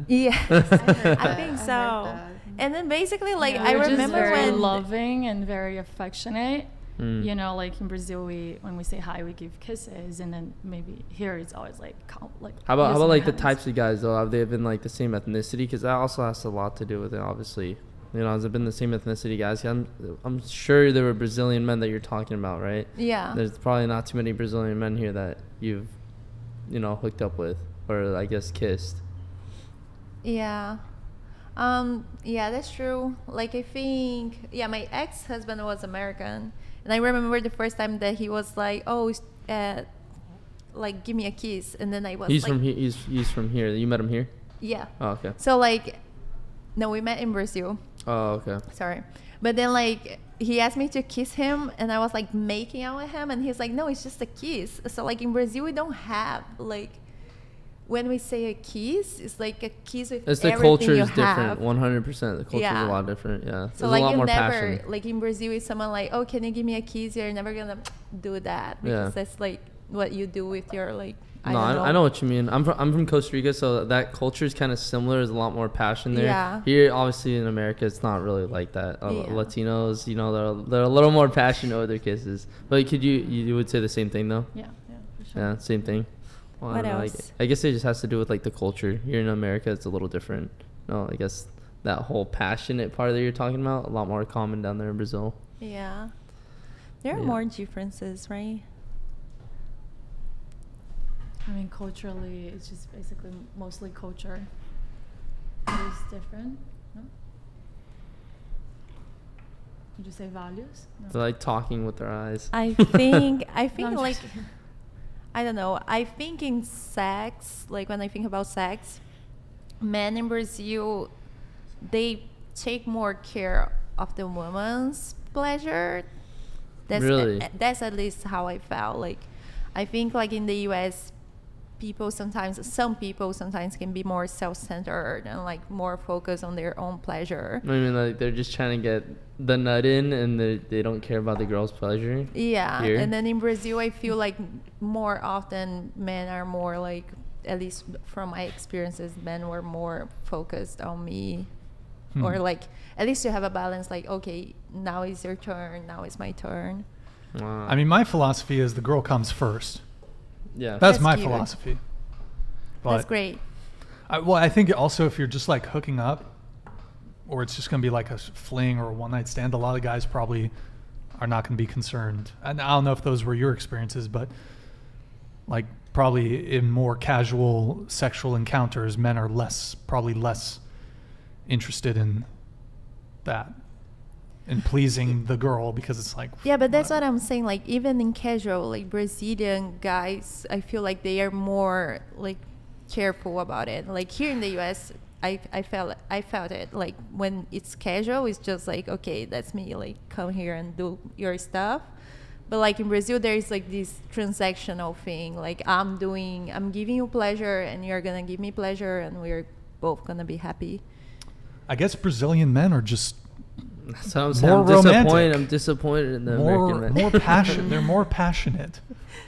Yes, I heard I that. think I heard so. that. And then basically, like, Yeah, I we're just remember very when loving and very affectionate. Mm. You know, like in Brazil, when we say hi, we give kisses, and then maybe here it's always like How about using like the hands. types of guys though? Have they been like the same ethnicity? Because that also has a lot to do with it, obviously. You know, has it been the same ethnicity guys? I'm sure there were Brazilian men that you're talking about, right? yeah, There's probably not too many Brazilian men here that you've, you know, hooked up with or I guess kissed. yeah. Yeah, that's true. Like, I think, yeah, my ex-husband was American, and I remember the first time that he was like, "Oh, like, give me a kiss," and then I was He's like, from here. He's from here. You met him here? yeah. Oh, okay. So like, no, we met in Brazil. Oh, okay. Sorry, but then like he asked me to kiss him, and I was like making out with him, and he's like, "No, it's just a kiss." So like in Brazil, we don't have like. When we say a kiss, it's like a kiss with It's the everything culture you is different. have. 100%. The culture is Yeah. a lot different. Yeah. So There's like a lot you more never passion. like in Brazil, if someone like, "Oh, can you give me a kiss?" You're never gonna do that because Yeah. that's like what you do with your like. I No, don't know. I know what you mean. I'm from Costa Rica, so that culture is kind of similar. There's a lot more passion there. Yeah. Here, obviously, in America, it's not really like that. Yeah. Latinos, you know, they're a little more passionate with their kisses. But could you would say the same thing though? Yeah, for sure. Yeah, same thing. Well, I What don't know, else? I guess it just has to do with like the culture. Here in America, it's a little different. No, I guess that whole passionate part that you're talking about, a lot more common down there in Brazil. Yeah, there are Yeah. more differences, right? I mean, culturally, it's just basically mostly culture. It is different. No? Would you say values? No. They're like talking with their eyes. I think No, I'm like just kidding. I don't know. I think in sex, like when I think about sex, men in Brazil, they take more care of the woman's pleasure. Really? That's at least how I felt. Like, I think like in the U.S., some people sometimes can be more self-centered and like more focused on their own pleasure. I mean, like they're just trying to get the nut in, and they don't care about the girl's pleasure. Yeah, Here. and then in Brazil, I feel like more often men are more like, at least from my experiences, men were more focused on me, or like at least you have a balance. Like, okay, now is your turn. Now is my turn. Wow. I mean, my philosophy is the girl comes first. yeah. That's That's my cute. philosophy. That's But great. well, I think also if you're just like hooking up, or it's just going to be like a fling or a one night stand, a lot of guys probably are not going to be concerned. And I don't know if those were your experiences, but like probably in more casual sexual encounters, men are probably less interested in that, in pleasing the girl, because it's like, Yeah, but that's whatever. what I'm saying. Like, even in casual, like Brazilian guys, I feel like they are more like careful about it. Like here in the US, I felt it. Like when it's casual, it's just like, okay, that's me. Like, come here and do your stuff. But like in Brazil, there is like this transactional thing. Like I'm giving you pleasure, and you're gonna give me pleasure, and we're both gonna be happy. I guess Brazilian men are just That's what I'm saying. more romantic. I'm disappointed in the American men. more passion. They're more passionate.